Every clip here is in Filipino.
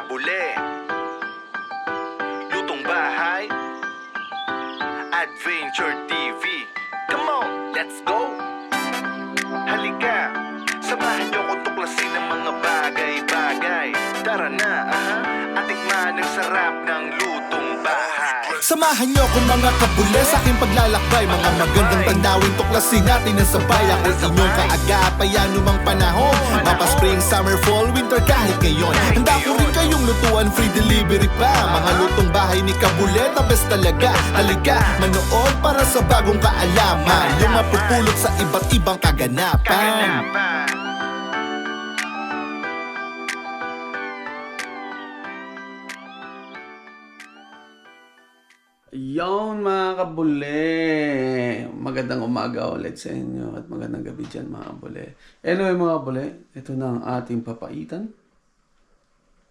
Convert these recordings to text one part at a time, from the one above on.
kabule. Lutong bahay, Adventure TV. Come on, let's go. Halika, samahan niyo ko tuklasin ng mga bagay-bagay. Tara na, at tikman ang sarap ng lutong bahay. Samahan niyo kung mga kabule sa aking paglalakbay. Mga magandang tandawin, tuklasin natin ng sabay. Ako'y inyong kaagapay, anumang panahon. Mapa spring, summer, fall, winter, kahit ngayon. Handa ko rin kayong lutuan, free delivery pa. Mga lutong bahay ni Kabule, the best talaga. Halika, manood para sa bagong kaalaman. Yung mapupulot sa iba't ibang kaganapan. Yon mga kabule, magandang umaga ulit sa inyo at magandang gabi dyan mga kabule. Anyway mga kabule, ito na ang ating papaitan.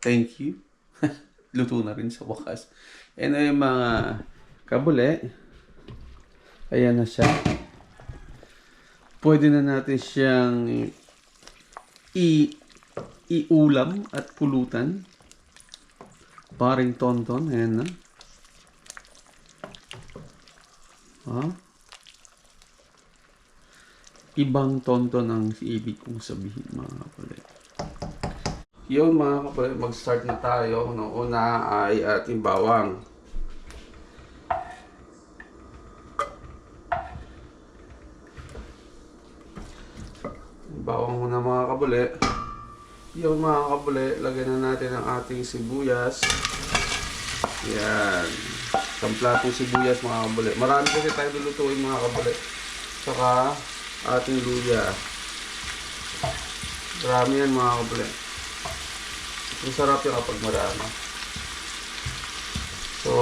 Thank you. Luto na rin sa wakas. Anyway mga kabule, ayan na siya. Pwede na natin siyang iulam at pulutan. Paring tonton, ayan na. Ibang tonton ang ibig kong sabihin mga kapatid. Yun mga kapatid, mag-start na tayo. Ang una ay ating bawang. Bawang muna mga kabule. Yun mga kabule, lagyan na natin ang ating sibuyas. Yan. Isang platong sibuyas mga kabule. Marami kasi tayo lulutuin mga kabule. Saka ating luya. Marami yan mga kabule. Masarap yung kapag marami. So,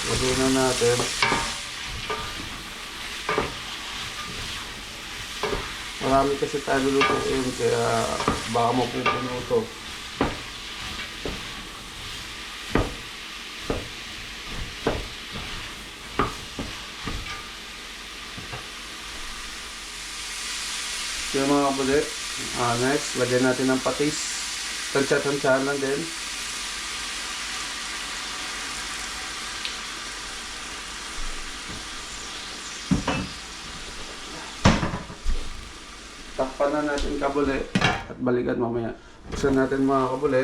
lagyan na natin. Marami kasi tayo lulutuin kaya baka mapupuno ito. Kaya mga kabule, next, lagyan natin ng patis. Tansya-tansyahan lang din. Takpan na natin kabule at balikan mamaya. Buksan natin mga kabule.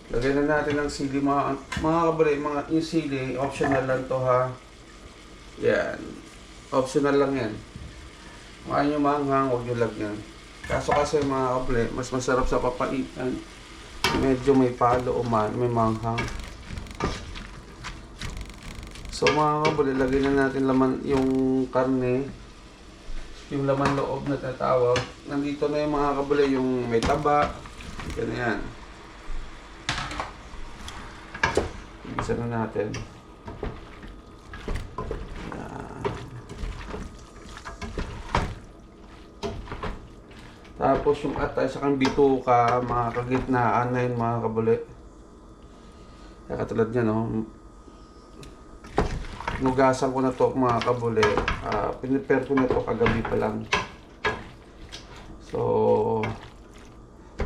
Lagyan na natin ng sili mga kabule, yung sili, optional lang to ha. Yan. Optional lang yan. Kung ayaw nyo maanghang, huwag nyo lagyan. Kaso kasi mga kabule, mas masarap sa papaitan. Medyo may palo o may manghang. So mga kabule, lagyan na natin laman yung karne. Yung laman loob na tatawag. Nandito na yung mga kabule, yung may taba. Ganyan. Isa na natin. Yan. Tapos yung atay sa kang bituka, mga kagitnaan na yun mga kabule. Kaya katulad niya no. Nugasan ko na to mga kabule. Pinipare ko na to kagabi pa lang. So,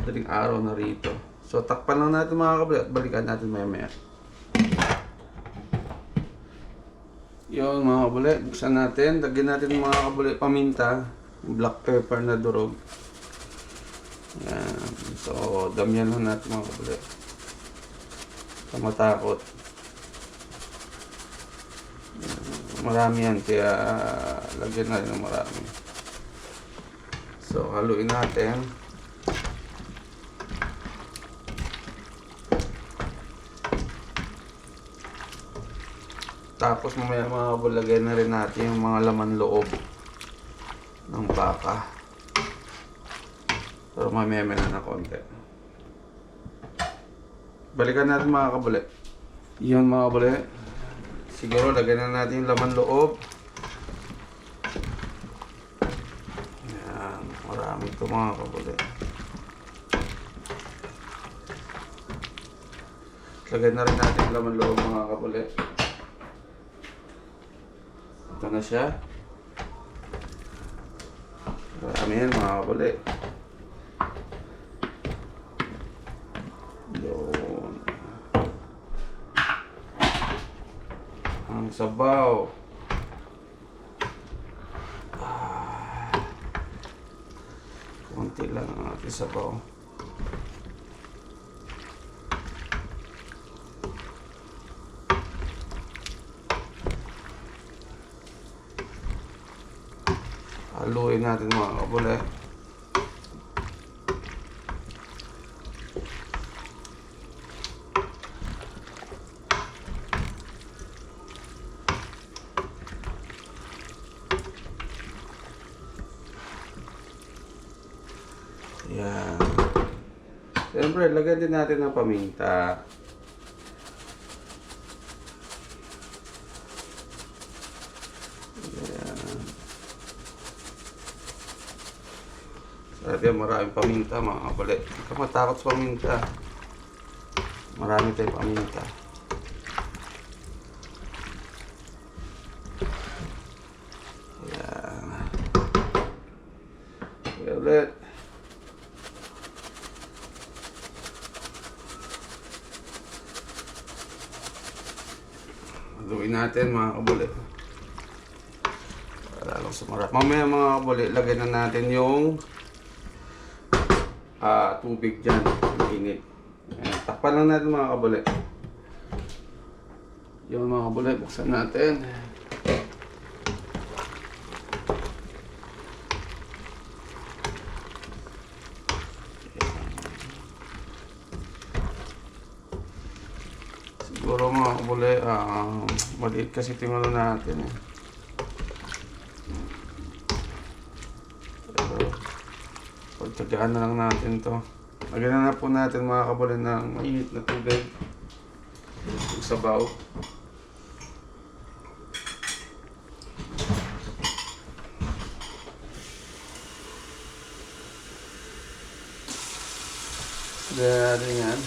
daling araw na rito. So, takpan lang natin mga kabule at balikan natin maya-maya. Yun mga kabule, buksan natin. Lagyan natin mga kabule paminta. Black pepper na durog. Yan. So, damihan lang natin mga kabule. Sa matakot. Marami yan, kaya lagyan na rin ng marami. So, haluin natin. Tapos mamaya mga kabule, lagyan na rin natin yung mga laman loob ng baka. Pero mamaya na konti. Balikan natin mga kabule. Yun mga kabule. Siguro lagyan na natin yung laman loob. Yan, marami ito mga kabule. Lagay na rin natin yung laman loob mga kabuli. Ito na siya. Marami yan mga kabuli. Yun. Ang sabaw. Konti lang ang ating sabaw. Haluin natin mga kabuli. Yan. Siyempre, lagyan din natin ng paminta. Yan. Sabi maraming paminta mga kabali. Huwag ka matakot sa paminta. Marami tayong paminta. Yan. Okay, ulit. Haluin natin mga kabuli. Para lang sumarap. Mamaya mga kabuli, lagay na natin yung tubig dyan. Init. Ayan, takpan lang natin mga kabuli. Yung mga kabuli, buksan natin. Siguro mga kabuli, maliit kasi tingnan natin eh. Pero, pagtsagaan na lang natin to. Lagyan na po natin mga kabuli ng mainit na tubig. Yung sabaw. Lagyan natin yan.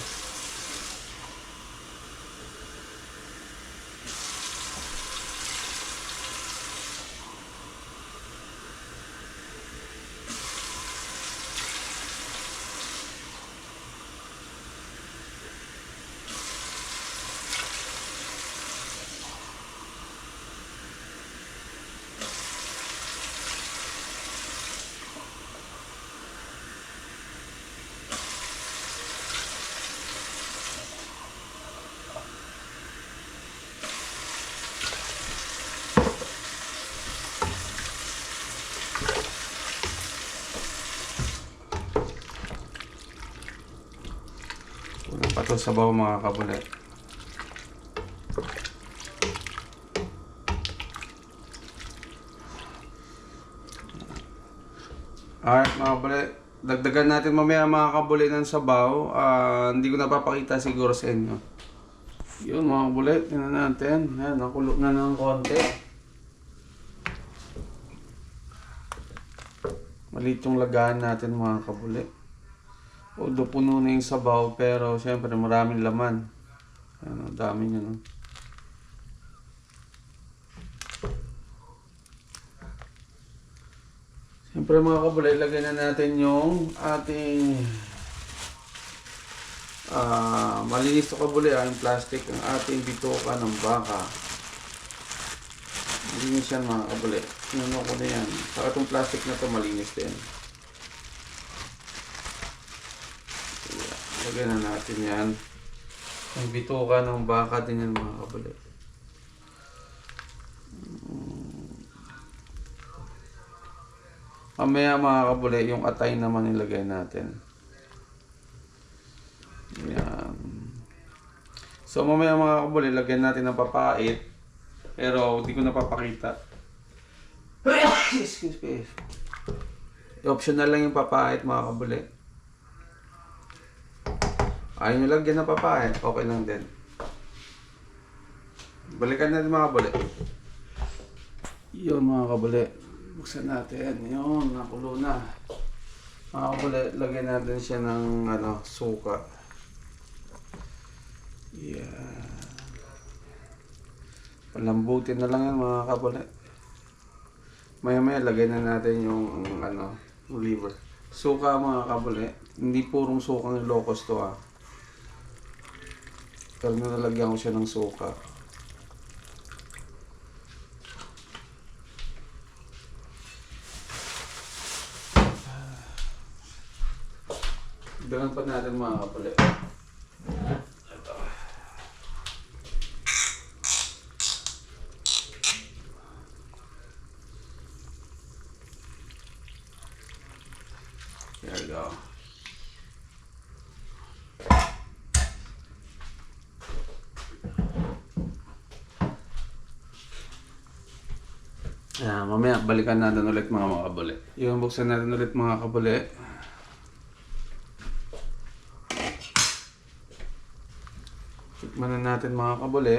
Wala pa ito sabaw mga kabuli. Alright mga kabuli. Dagdagan natin mamaya mga kabuli ng sabaw. Hindi ko napapakita siguro sa inyo. Yun mga kabuli. Tingnan natin. Ayan, nakulo na ng konti. Maliit yung lagahan natin mga kabuli. Although puno na yung sabaw, pero syempre maraming laman. Ano, dami nyo, no? Siyempre mga kabuli, lagay na natin yung ating malinis to kabuli, yung plastic, ang ating bituka ng baka. Malinis yan mga kabuli. Sinano ko na yan. Saka itong plastic na to malinis din. Lagyan na natin yan. Ang bituka ng baka din yan mga kabuli. Mamaya mga kabuli, yung atay naman ilagay natin. Yan. So mamaya mga kabuli, lagyan natin ng papait. Pero hindi ko napapakita. Excuse me. Optional lang yung papait mga kabuli. Ayaw nyo lagyan ng papaya, okay lang din. Balikan natin mga kabuli. Yun mga kabuli. Buksan natin. Yun, nakulo na. Mga kabuli, lagyan natin siya ng suka. Yan. Palambutin na lang yan mga kabule. Maya lagay na natin yung yung liver. Suka mga kabule. Hindi purong sukang Ilocos to Pero nalagyan ko siya ng suka. Ganun pa natin mga kabule. Ito. There we go. Mamaya balikan natin ulit mga kabule. Yung buksan natin ulit mga kabule. Tikman na natin mga kabule.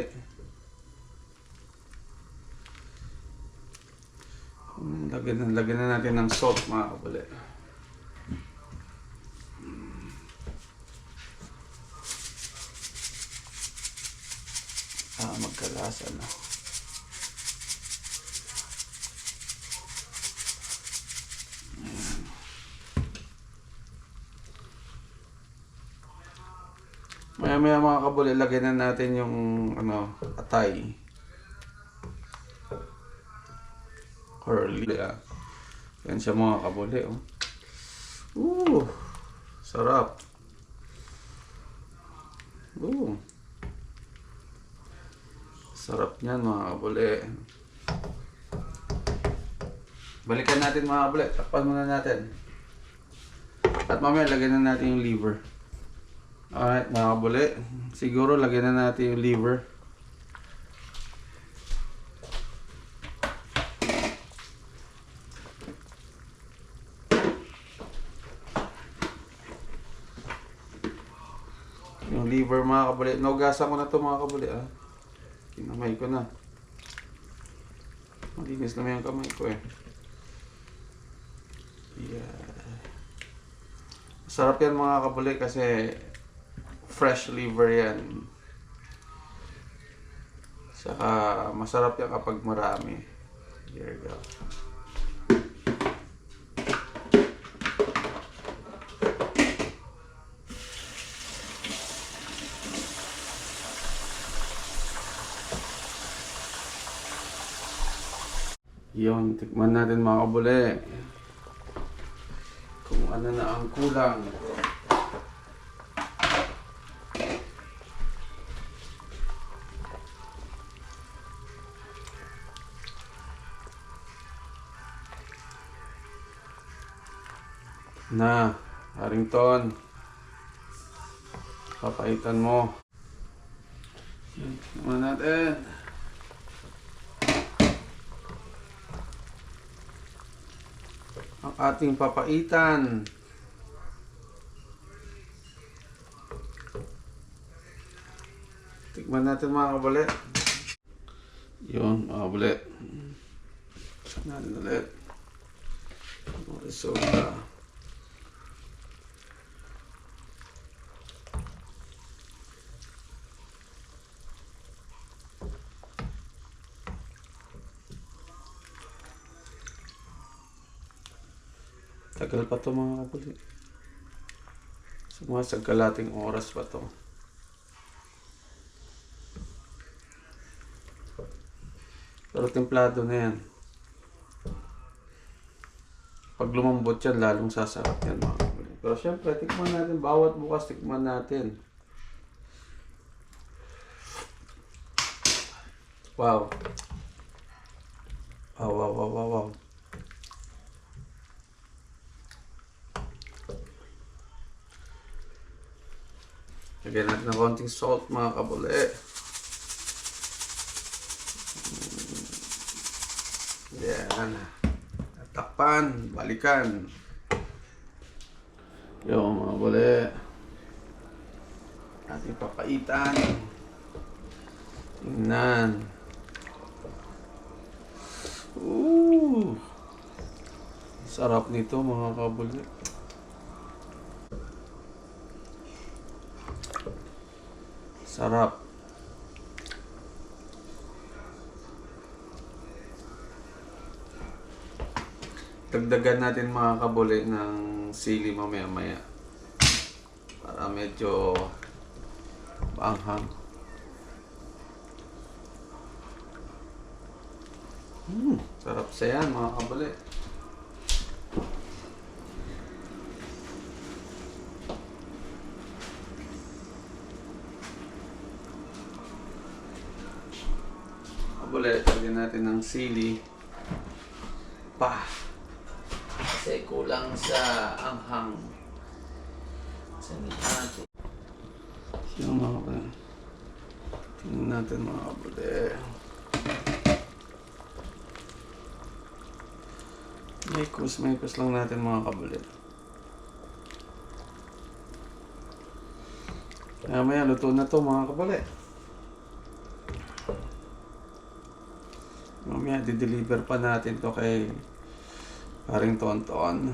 Lagyan na natin ng salt mga kabule. Magkalasa na. Maya mga kabule, lagyan na natin yung atay. Curly Yan siya mga kabule sarap. Sarap niyan mga kabule. Balikan natin mga kabule. Takpan muna natin. At mamaya lagyan na natin yung liver. Alright mga kabule. Siguro lagyan na natin yung liver. Yung liver mga kabule. Naugasan ko na to mga kabule Kinamay ko na. Malinis naman yung kamay ko Masarap yan mga kabule kasi fresh liver yan. Saka masarap yan kapag marami. Here we go. Yun, tikman natin mga kabule. Kung ano na ang kulang. Na, Harrington. Papaitan mo. Tikman natin. Ang ating papaitan. Tikman natin mga kabule. Yun mga kabule. Tikman natin ulit. Risotto. Tagal pa to mga kabule. Sumasag kalating oras pa to. Pero templado na yan. Pag lumambot yan, lalong sasarap yan mga kabule. Pero syempre, tikman natin. Bawat bukas, tikman natin. Wow. Wow. Lagyan natin ng konting salt mga kabule. Yan. Takpan, balikan. Yung mga kabule. Ating papaitan. Tingnan. Sarap nito mga kabule. Sarap. Dagdagan natin mga kabuli ng sili mamaya-maya. Para medyo maanghang. Sarap sa yan mga kabuli. Kabuli, lagyan natin ng sili. Kasi kulang sa anghang. Sangin natin. Yung mga kabuli. Tingnan natin mga kabuli. May kus lang natin mga kabuli. Maya luto na to mga kabuli. Mamaya di-deliver pa natin to kay Paring Tonton.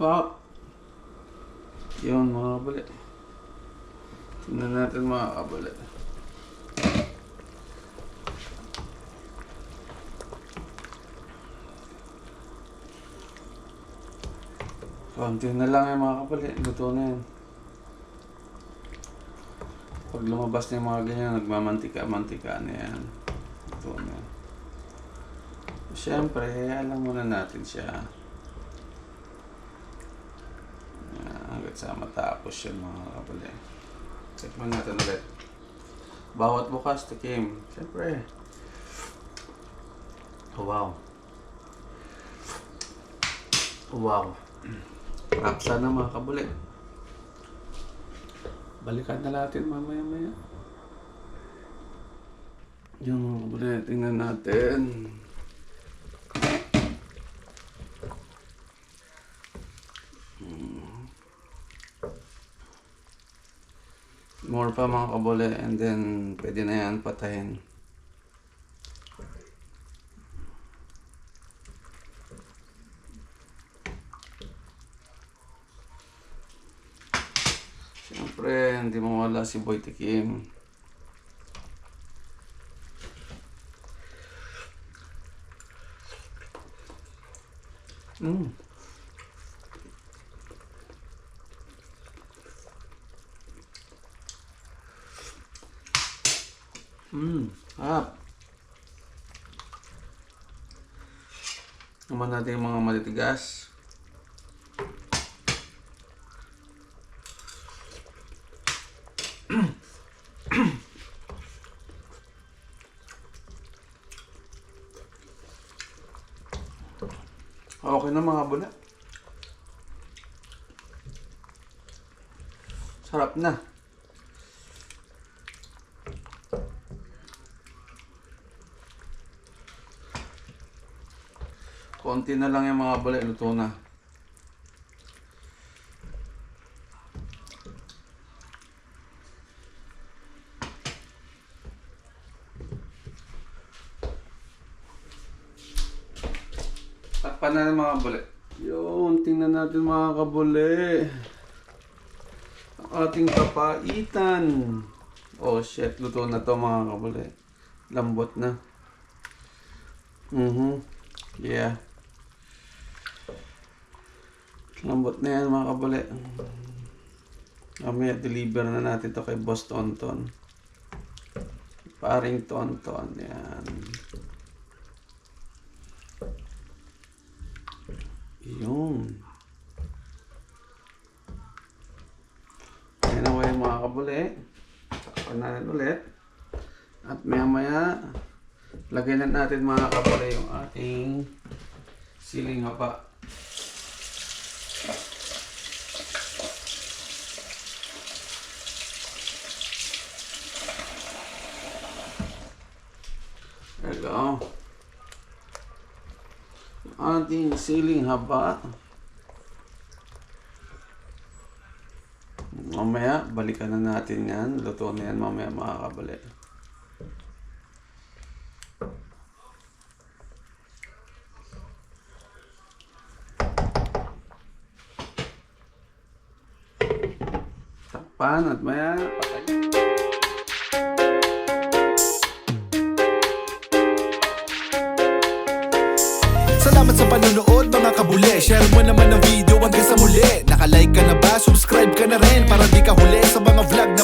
Wow. Yun mga kabuli. Tingnan natin mga kabuli. Konti na lang yung mga kabuli. Luto na yan. Pag lumabas na yung mga ganyan, nagmamantika-mantika na yan. Luto na yan. Siyempre, alam muna natin siya. Hanggat sa matapos yun mga kabuli. Tikman natin ulit. Bawat bukas, tikim. Siyempre. Oh, wow. Oh, wow. Rapsa na mga kabuli. Balikan na natin mamaya-maya. Yung mga kabuli, tingnan natin. More pa mga kabuli, and then pwede na yan patayin. Siyempre, hindi mawala si Boy Tikim. Harap. Naman natin yung mga matitigas. Okay na mga bula. Sarap na. Konti na lang yung mga bula, luto na. Takpan na ng mga buli. Yun, tingnan natin mga kabuli. Ang ating papaitan. Oh shit, luto na to mga kabuli. Lambot na. Yeah. Lambot na yan mga kabuli. Mamaya deliver na natin to kay Boss Tonton. Paring Tonton. Yan. Yun. Ayan na yung mga kabuli. Takpan natin ulit. At maya lagyan na natin mga kabuli yung ating siling haba. There you go. Yung ating siling haba. Mamaya, balikan na natin yan. Luto na yan mamaya mga kabuli. Takpan at maya, patay. Salamat sa panonood mga kabule. Share mo naman ang video hanggang sa muli. Nakalike ka na ba? Subscribe ka na rin para di ka huli sa mga vlog na